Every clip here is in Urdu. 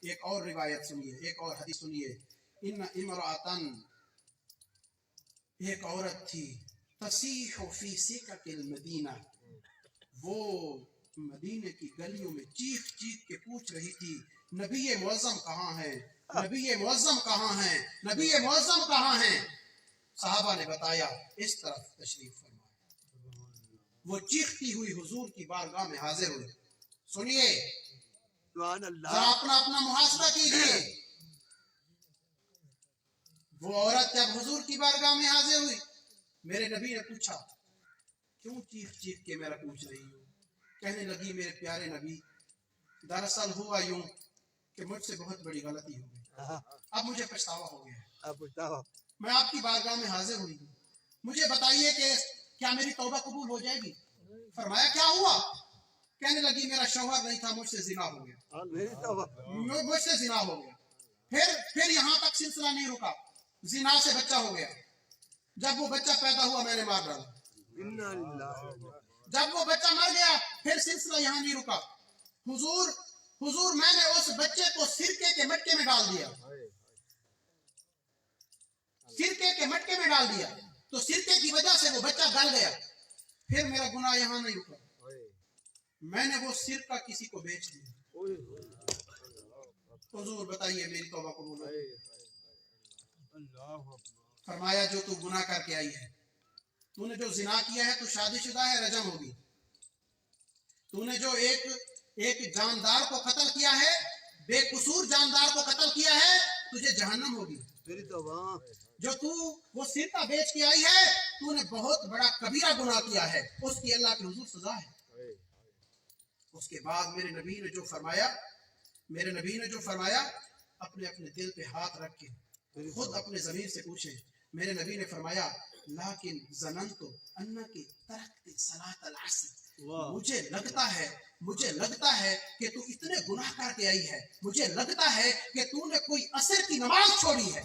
ایک اور روایت سنیے، ایک اور حدیث سنیے. ان امراتن، ایک عورت تھی، تصیح فی سکک المدینہ، وہ مدینے کی گلیوں میں چیخ چیخ کے پوچھ رہی تھی نبی معظم کہاں ہیں، نبی معظم کہاں ہیں، نبی معظم کہاں ہیں. صحابہ نے بتایا اس طرف تشریف فرمائے. وہ چیختی ہوئی حضور کی بارگاہ میں حاضر ہوئی. سنیے ذرا اپنا محاسبہ کیجیے. وہ عورت جب حضور کی بارگاہ میں حاضر ہوئی، میرے نبی نے پوچھا کیوں چیخ چیخ کے میرا پوچھ رہی ہو؟ کہنے لگی میرے پیارے نبی، دراصل ہوا یوں کہ مجھ سے بہت بڑی غلطی ہو گئی، اب مجھے پچھتاوا ہو گیا ہے. میں آپ کی بارگاہ میں حاضر ہوئی ہوں، مجھے بتائیے کہ کیا میری توبہ قبول ہو جائے گی؟ فرمایا کیا ہوا؟ کہنے لگی میرا شوہر نہیں تھا، مجھ سے زنا ہو گیا، مجھ سے زنا ہو گیا. پھر یہاں تک سلسلہ نہیں رکا، زنا سے بچہ ہو گیا. جب وہ بچہ پیدا ہوا میں نے مار ڈالا. جب وہ بچہ مر گیا پھر سلسلہ یہاں نہیں رکا. حضور میں نے اس بچے کو سرکے کے مٹکے میں ڈال دیا، سرکے کے مٹکے میں ڈال دیا تو سرکے کی وجہ سے وہ بچہ گل گیا. پھر میرا گناہ یہاں نہیں رکا، میں نے وہ سرکہ کسی کو بیچ دیا. حضور بتائیے میری توبہ قبول ہو گئی؟ فرمایا جو تو گناہ کر کے آئی ہے، تو نے جو زنا کیا ہے تو شادی شدہ ہے، رجم ہوگی. تو نے جو ایک جاندار کو قتل کیا ہے، بے قصور جاندار کو قتل کیا ہے، تجھے جہنم ہوگی. جو تو وہ سرکہ بیچ کے آئی ہے، تو نے بہت بڑا کبیرہ گناہ کیا ہے، اس کی اللہ کے حضور سزا ہے. اس کے بعد میرے نبی نے جو فرمایا اپنے دل پہ ہاتھ رکھ کے خود اپنے ضمیر سے پوچھیں. میرے نبی نے فرمایا لیکن ظننت انک ترکت صلاۃ العصر، مجھے لگتا ہے کہ تو اتنے گناہ کر کے آئی ہے، مجھے لگتا ہے کہ تو نے کوئی عصر کی نماز چھوڑی ہے،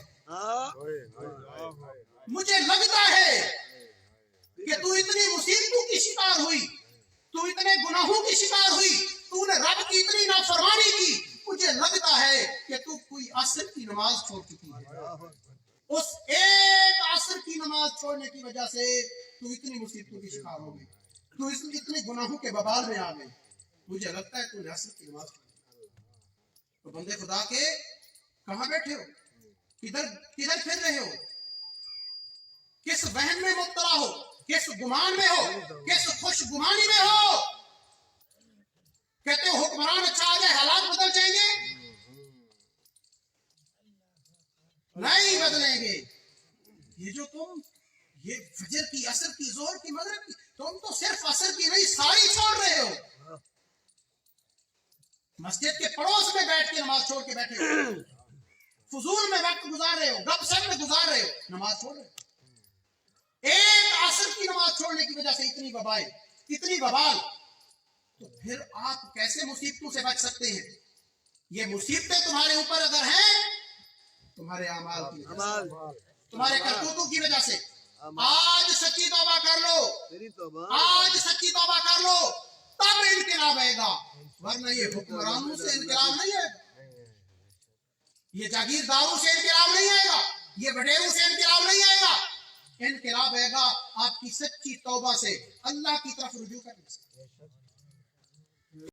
مجھے لگتا ہے کہ تو اتنی مصیبتوں کی شکار ہوئی، تو اتنے گناہوں کی شکار ہوئی، تو نے رب کی اتنی نافرمانی کی، مجھے لگتا ہے کہ تو کوئی عصر کی نماز چھوڑ چکی ہے. اس ایک عصر کی نماز چھوڑنے کی وجہ سے تو اتنی مصیبتوں کی شکار ہو گئی، تو اتنے گناہوں کے ببال میں آ گئی. مجھے لگتا ہے تو نے عصر کی نماز چھوڑ. تو بندے خدا کے کہاں بیٹھے ہو؟ کدھر پھر رہے ہو؟ کس وہم میں مبتلا ہو؟ کس گمان میں ہو؟ کس خوش گمانی میں ہو؟ کہتے ہو حکمران اچھا آ جائے حالات بدل جائیں گے؟ نہیں بدلیں گے. یہ فجر کی، عصر کی، ظہر کی، مغرب کی، تم تو صرف عصر کی نہیں ساری چھوڑ رہے ہو. مسجد کے پڑوس میں بیٹھ کے نماز چھوڑ کے بیٹھے ہو، فضول میں وقت گزار رہے ہو، گپ سپ میں گزار رہے ہو، نماز چھوڑ رہے ہو. ایک عصر کی نماز چھوڑنے کی وجہ سے اتنی ببال، تو پھر آپ کیسے مصیبتوں سے بچ سکتے ہیں؟ یہ مصیبتیں تمہارے اوپر اگر ہیں تمہارے اعمال کی وجہ سے، تمہارے کرتوتوں کی وجہ سے. آج سچی توبہ کر لو، آج سچی توبہ کر لو، تب انقلاب آئے گا، ورنہ یہ حکمرانوں سے انقلاب نہیں آئے گا، یہ جاگیرداروں سے انقلاب نہیں آئے گا، یہ وڈیروں سے انقلاب نہیں آئے گا. انقلاب آئے گا آپ کی سچی توبہ سے، اللہ کی طرف رجوع کرنے سے.